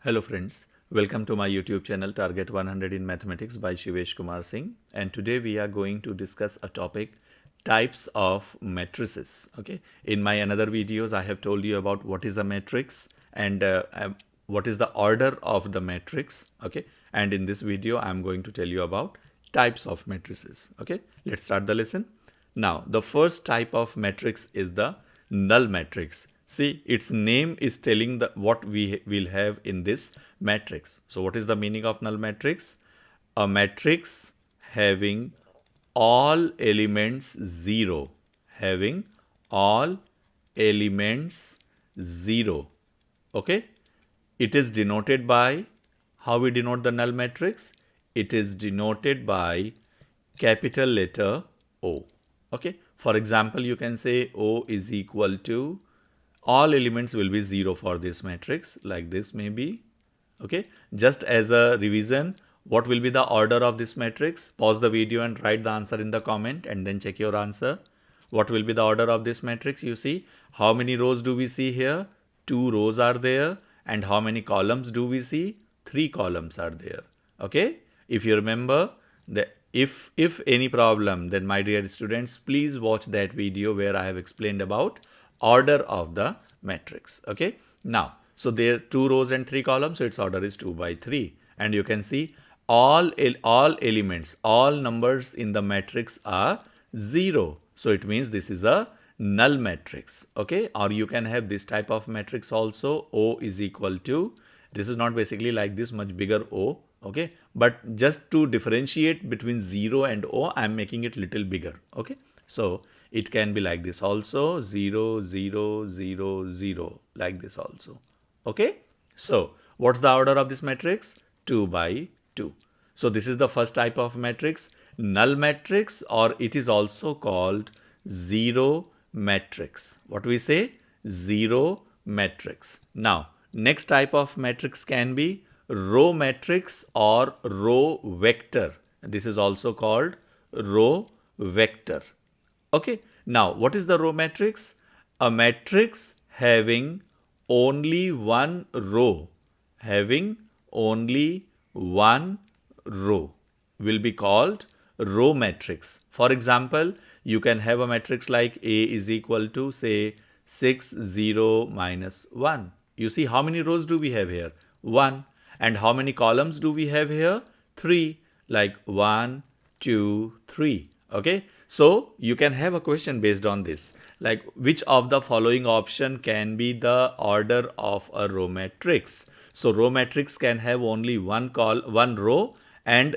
Hello friends, welcome to my YouTube channel Target 100 in Mathematics by Shivesh Kumar Singh, and today we are going to discuss a topic, types of matrices. Okay, in my another videos I have told you about what is a matrix and what is the order of the matrix. Okay, and in this video I am going to tell you about types of matrices. Okay, let's start the lesson. Now the first type of matrix is the null matrix. See, its name is telling the what we will have in this matrix. So what is the meaning of null matrix? A matrix having all elements 0, having all elements 0. Okay, it is denoted by, how we denote the null matrix? It is denoted by capital letter O. Okay, for example, you can say O is equal to, all elements will be 0 for this matrix, like this maybe. Okay, just as a revision, what will be the order of this matrix? Pause the video and write the answer in the comment and then check your answer. What will be the order of this matrix? You see, how many rows do we see here? 2 rows are there. And how many columns do we see? 3 columns are there. Okay, if you remember, if any problem, then my dear students, please watch that video where I have explained about order of the matrix. Okay, now so there are 2 rows and 3 columns, so its order is 2 by 3, and you can see all elements, all numbers in the matrix are 0. So it means this is a null matrix. Okay, or you can have this type of matrix also. O is equal to, this is not basically like this much bigger O. Okay, but just to differentiate between 0 and O, I am making it little bigger. Okay, so it can be like this also, 0 0 0 0, like this also. Okay, so what's the order of this matrix? 2 by 2. So this is the first type of matrix, null matrix, or it is also called zero matrix. What we say? Zero matrix. Now next type of matrix can be row matrix or row vector. This is also called row vector. Okay, now what is the row matrix? A matrix having only one row, having only one row will be called row matrix. For example, you can have a matrix like A is equal to, say, 6 0 minus 1. You see, how many rows do we have here? 1. And how many columns do we have here? 3. Like 1 2 3. Okay, so you can have a question based on this, like which of the following option can be the order of a row matrix? So row matrix can have only one row and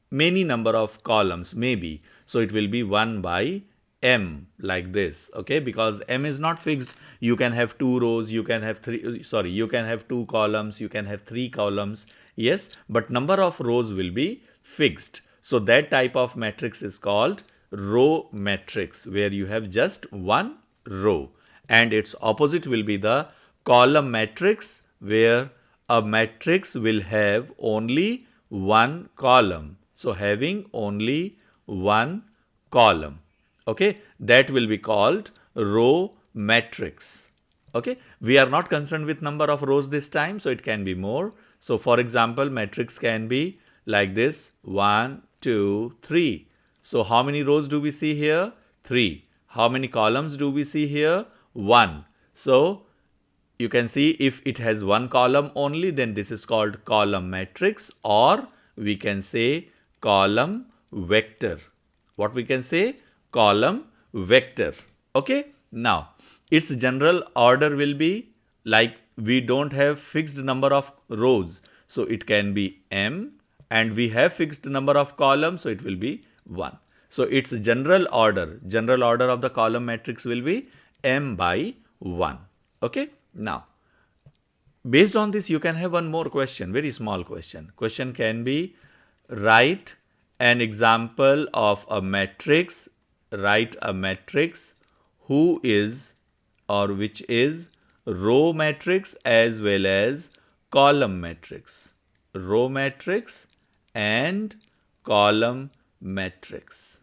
many number of columns maybe, so it will be 1 by m, like this. Okay, because m is not fixed. You can have 2 rows, you can have you can have 2 columns, you can have 3 columns. Yes, but number of rows will be fixed. So that type of matrix is called row matrix, where you have just one row, and its opposite will be the column matrix, where a matrix will have only one column. So having only one column. Okay, that will be called row matrix. Okay, we are not concerned with number of rows this time, so it can be more. So for example, matrix can be like this, 1 2 3. So how many rows do we see here? 3. How many columns do we see here? 1. So you can see, if it has one column only, then this is called column matrix, or we can say column vector. What we can say? Column vector. Okay, now its general order will be, like, we don't have fixed number of rows, so it can be m, and we have fixed number of columns, so it will be 1. So its general order of the column matrix will be m by 1. Okay, now based on this, you can have one more question, very small question. Question can be, write an example of a matrix, write a matrix who is, or which is, row matrix as well as column matrix. Row matrix and column matrix.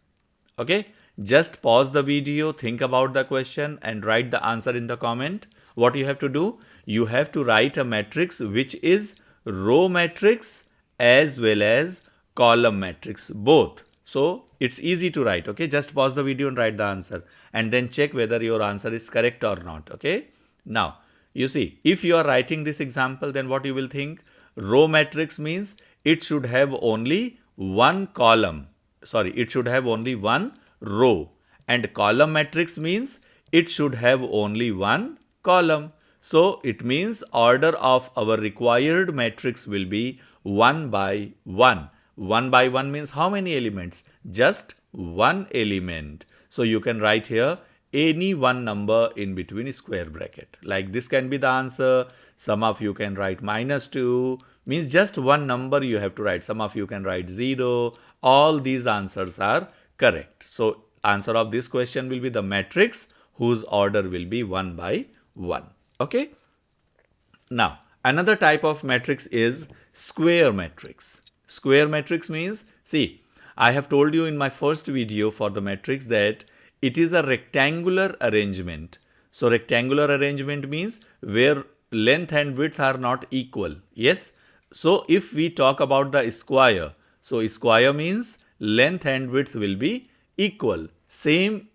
Okay, just pause the video, think about the question and write the answer in the comment. What you have to do? you have to write a matrix which is row matrix as well as column matrix both. So it's easy to write. Okay, just pause the video and write the answer and then check whether your answer is correct or not. Okay, now you see, if you are writing this example, then what you will think? Row matrix means it should have only one column. Sorry, it should have only one row. And column matrix means it should have only one column. So it means order of our required matrix will be 1 by 1. 1 by 1 means how many elements? Just one element. So you can write here any one number in between square bracket. Like this can be the answer. Some of you can write -2, means just one number you have to write. Some of you can write 0. All these answers are correct. So answer of this question will be the matrix whose order will be 1 by 1. Okay. Now another type of matrix is square matrix. Square matrix means, see, I have told you in my first video for the matrix that it is a rectangular arrangement. So rectangular arrangement means where length and width are not equal. Yes. So if we talk about the square, so square means length and width will be equal. Same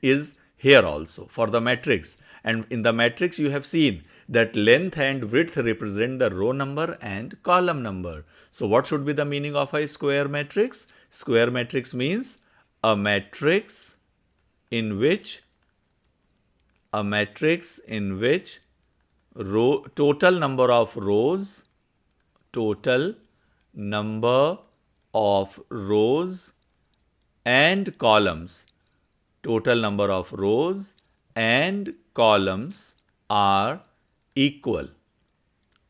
is here also for the matrix. And in the matrix you have seen that length and width represent the row number and column number. So what should be the meaning of a square matrix? Square matrix means a matrix in which total number of rows and columns are equal.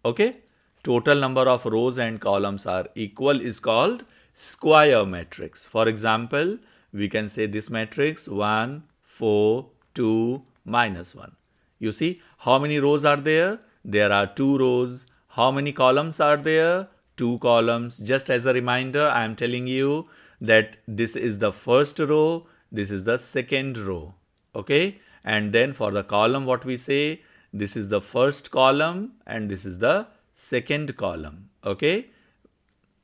Okay, total number of rows and columns are equal is called square matrix. For example, we can say this matrix 1, 4, 2, -1. You see how many rows are there? There are 2 rows. How many columns are there? 2 columns. Just as a reminder, I am telling you that this is the first row, this is the second row. Okay, and then for the column, what we say, this is the first column and this is the second column. Okay,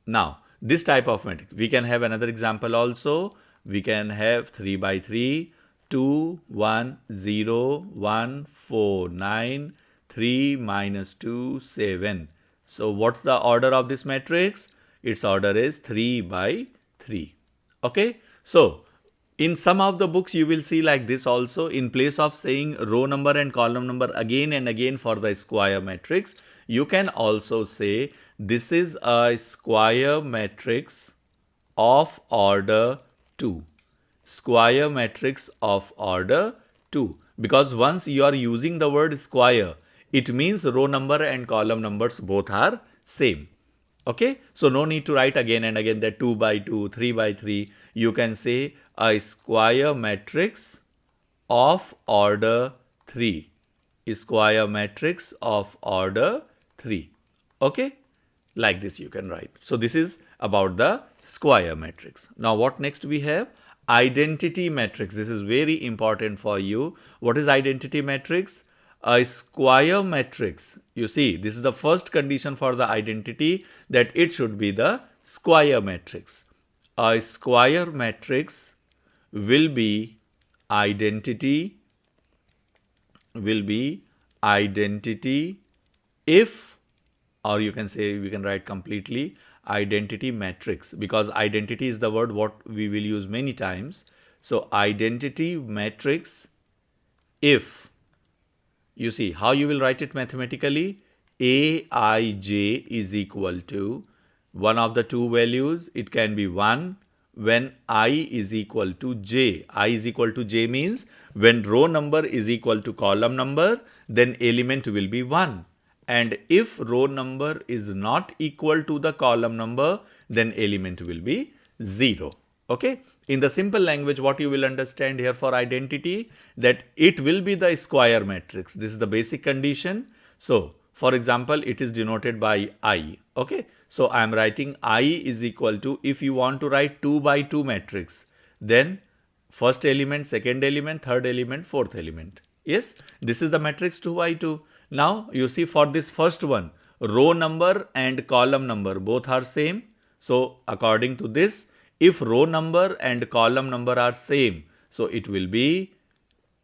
now this type of matrix, we can have another example also. We can have 3 by 3, 2, 1, 0, 1, 4, 9, 3, -2, 7. So what's the order of this matrix? Its order is 3 by 3. Okay, so in some of the books you will see like this also. In place of saying row number and column number again and again for the square matrix, you can also say this is a square matrix of order 2. Square matrix of order 2. Because once you are using the word square, it means row number and column numbers both are same. Okay, so no need to write again and again that 2 by 2, 3 by 3. You can say a square matrix of order 3. Square matrix of order 3. Okay, like this you can write. So this is about the square matrix. Now what next we have? Identity matrix. This is very important for you. What is identity matrix? A square matrix. You see, this is the first condition for the identity, that it should be the square matrix. A square matrix will be identity if, or you can say, we can write completely identity matrix, because identity is the word what we will use many times. So identity matrix if, you see how you will write it mathematically, Aij is equal to one of the two values. It can be 1 when I is equal to j. I is equal to j means when row number is equal to column number, then element will be 1. And if row number is not equal to the column number, then element will be 0. Okay. In the simple language, what you will understand here for identity, that it will be the square matrix. This is the basic condition. So for example, it is denoted by I. Okay. So I am writing I is equal to, if you want to write 2 by 2 matrix, then first element, second element, third element, fourth element. Yes, this is the matrix 2 by 2. Now you see for this first one, row number and column number both are same. So according to this, if row number and column number are same, so it will be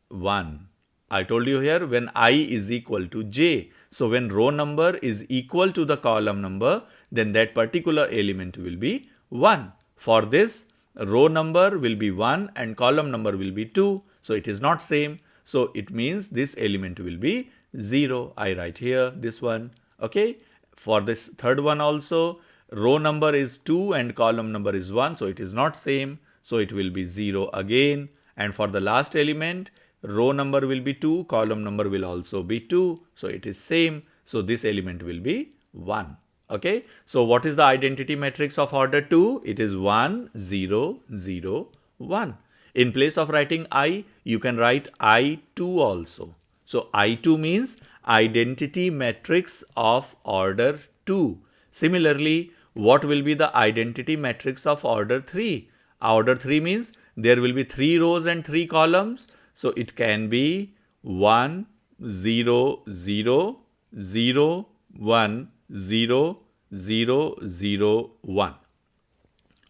1. I told you here when I is equal to j. So when row number is equal to the column number, then that particular element will be 1. For this, row number will be 1 and column number will be 2. So it is not same. So it means this element will be 0. I write here this one. Okay. For this third one also, row number is 2 and column number is 1. So it is not same. So it will be 0 again. And for the last element, row number will be 2, column number will also be 2. So it is same. So this element will be 1. Okay. So what is the identity matrix of order 2? It is 1, 0, 0, 1. In place of writing I, you can write I2 also. So I2 means identity matrix of order 2. Similarly, what will be the identity matrix of order 3? Order 3 means there will be 3 rows and 3 columns. So it can be 1, 0, 0, 0, 1, 0, 0, 0, 1.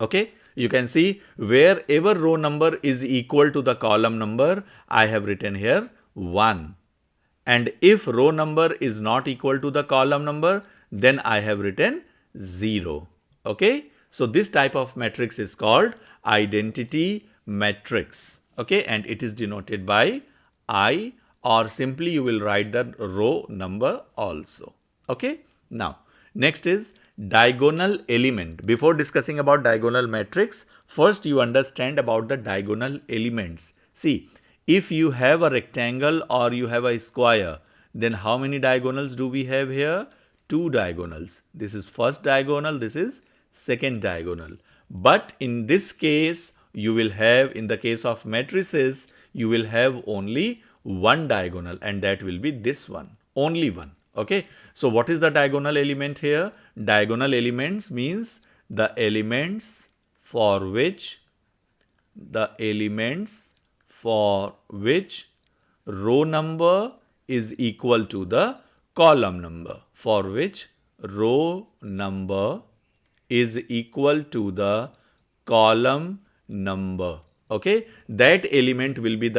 Okay, you can see wherever row number is equal to the column number, I have written here 1. And if row number is not equal to the column number, then I have written 0. Okay, so this type of matrix is called identity matrix. Okay, and it is denoted by I, or simply you will write the row number also. Okay, now next is diagonal element. Before discussing about diagonal matrix, first you understand about the diagonal elements. See, if you have a rectangle or you have a square, then how many diagonals do we have here? 2 diagonals. This is first diagonal, this is second diagonal. But in this case, you will have, in the case of matrices, you will have only one diagonal, and that will be this one, only one. Okay. So what is the diagonal element here? Diagonal elements means the elements for which row number is equal to the column number, for which row number is equal to the column number. Okay, that element will be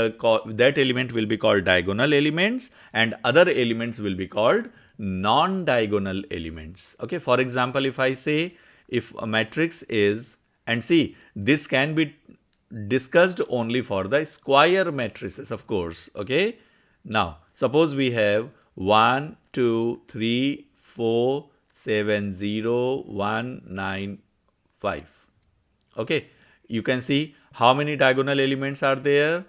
called diagonal elements, and other elements will be called non-diagonal elements. Okay, for example, if I say, if a matrix is, and see, this can be discussed only for the square matrices, of course. Okay, now suppose we have 1, 2, 3, 4, 7, 0, 1, 9, 5. Okay, you can see how many diagonal elements are there.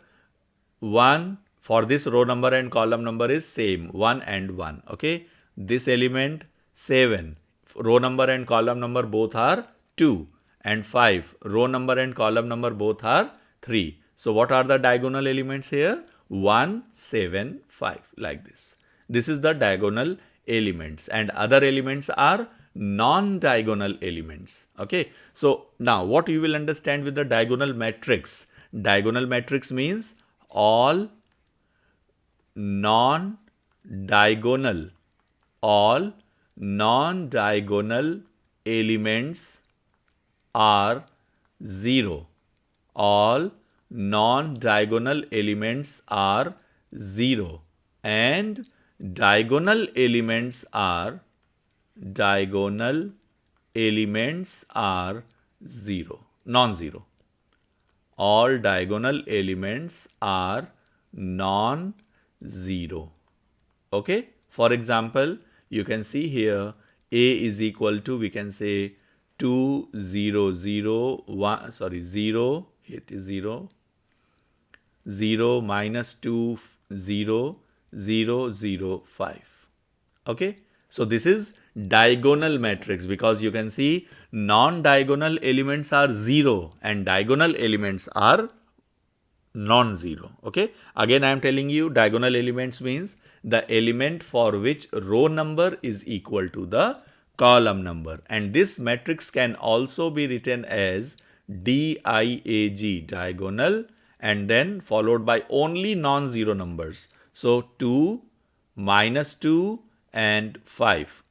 1, for this row number and column number is same, 1 and 1. Okay, this element 7, row number and column number both are 2, and 5, row number and column number both are 3. So what are the diagonal elements here? 1, 7, 5, like this. This is the diagonal elements, and other elements are non-diagonal elements. Okay, so now what you will understand with the diagonal matrix? Diagonal matrix means all non-diagonal elements are 0. All non-diagonal elements are 0, and diagonal elements are 0, non-zero. All diagonal elements are non-zero. Okay, for example, you can see here A is equal to, we can say 2, 0, 0, 1, sorry, 0, it is 0, 0, minus 2, 0, 0, 0, 5. Okay, so this is diagonal matrix, because you can see non-diagonal elements are 0 and diagonal elements are non-zero. Okay, again I am telling you, diagonal elements means the element for which row number is equal to the column number, and this matrix can also be written as DIAG, diagonal, and then followed by only non-zero numbers. So 2, -2 and 5.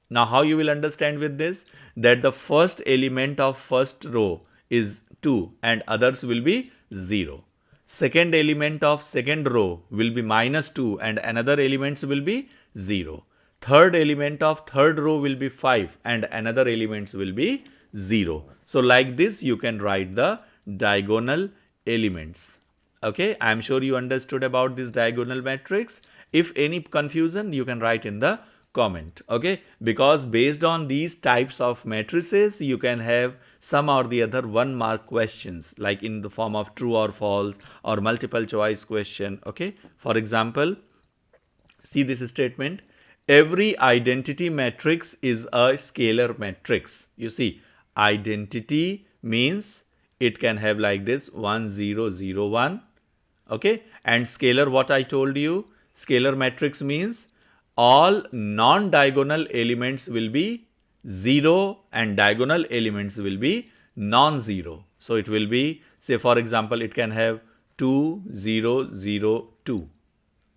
Now how you will understand with this? That the first element of first row is 2 and others will be 0. Second element of second row will be -2 and another elements will be 0. Third element of third row will be 5 and another elements will be 0. So like this you can write the diagonal elements. Okay, I am sure you understood about this diagonal matrix. If any confusion, you can write in the comment. Okay, because based on these types of matrices, you can have some or the other 1-mark questions, like in the form of true or false or multiple choice question. Okay, for example, see this statement: every identity matrix is a scalar matrix. You see, identity means it can have like this 1 0 0 1. Okay, and scalar, what I told you, scalar matrix means all non-diagonal elements will be 0 and diagonal elements will be non-zero. So it will be, say for example, it can have 2 0 0 2.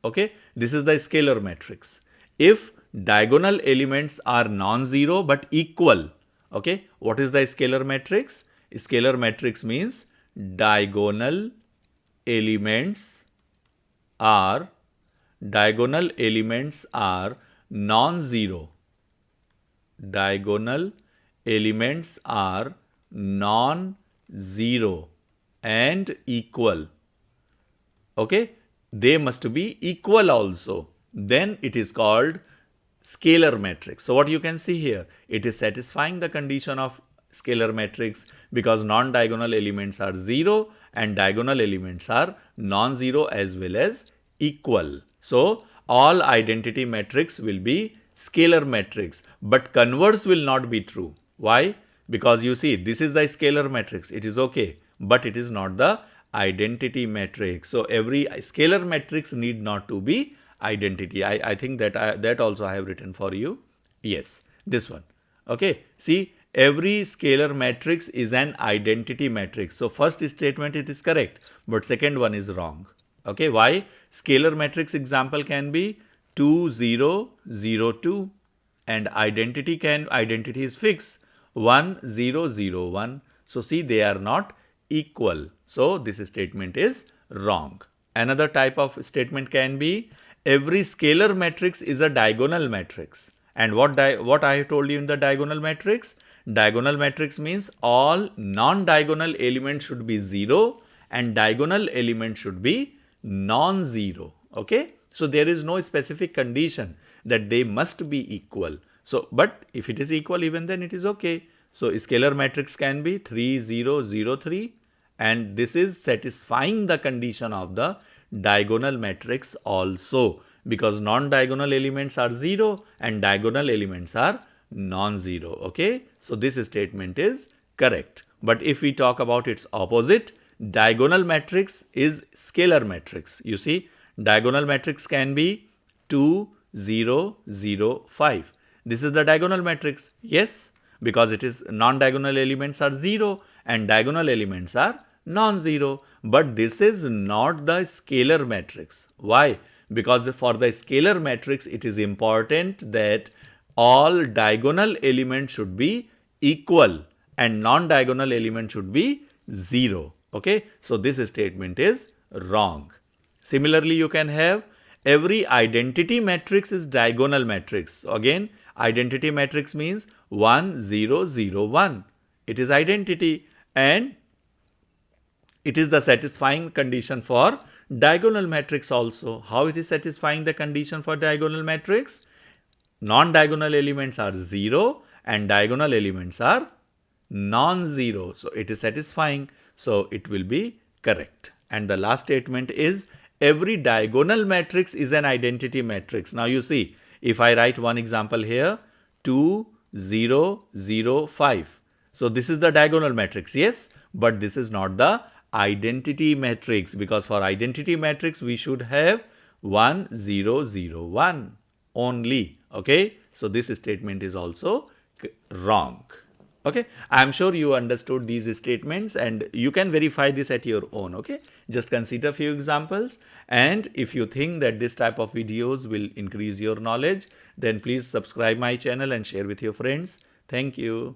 Okay, this is the scalar matrix. If diagonal elements are non-zero but equal, okay, what is the scalar matrix? Scalar matrix means diagonal elements are non-zero. Diagonal elements are non-zero and equal. Okay, they must be equal also. Then it is called scalar matrix. So what you can see here, it is satisfying the condition of scalar matrix because non-diagonal elements are 0 and diagonal elements are non-zero as well as equal. So all identity matrix will be scalar matrix, but converse will not be true. Why? Because you see, this is the scalar matrix, it is okay, but it is not the identity matrix. So every scalar matrix need not to be identity. I think that that also I have written for you. Yes, this one. Okay, see, every scalar matrix is an identity matrix. So first statement it is correct, but second one is wrong. Okay, why? Scalar matrix example can be 2 0 0 2 and identity is fixed 1 0 0 1. So see, they are not equal. So this statement is wrong. Another type of statement can be every scalar matrix is a diagonal matrix. And what I have told you in the diagonal matrix? Diagonal matrix means all non-diagonal elements should be 0 and diagonal element should be non-zero. Okay, so there is no specific condition that they must be equal. So but if it is equal, even then it is okay. So scalar matrix can be 3 0 0 3 and this is satisfying the condition of the diagonal matrix also, because non-diagonal elements are 0 and diagonal elements are non-zero. Okay, so this statement is correct. But if we talk about its opposite, diagonal matrix is scalar matrix. You see, diagonal matrix can be 2 0 0 5. This is the diagonal matrix. Yes, because it is non-diagonal elements are 0 and diagonal elements are non-zero. But this is not the scalar matrix. Why? Because for the scalar matrix, it is important that all diagonal elements should be equal and non-diagonal element should be 0. Okay, so this statement is wrong. Similarly, you can have every identity matrix is diagonal matrix. So again, identity matrix means 1 0 0 1. It is identity and it is the satisfying condition for diagonal matrix also. How it is satisfying the condition for diagonal matrix? Non-diagonal elements are 0 and diagonal elements are non-zero. So it is satisfying. So it will be correct. And the last statement is every diagonal matrix is an identity matrix. Now you see, if I write one example here, 2 0 0 5. So this is the diagonal matrix, yes, but this is not the identity matrix, because for identity matrix we should have 1 0 0 1 only. Okay, so this statement is also wrong. Okay, I'm sure you understood these statements and you can verify this at your own. Okay, just consider few examples, and if you think that this type of videos will increase your knowledge, then please subscribe my channel and share with your friends. Thank you.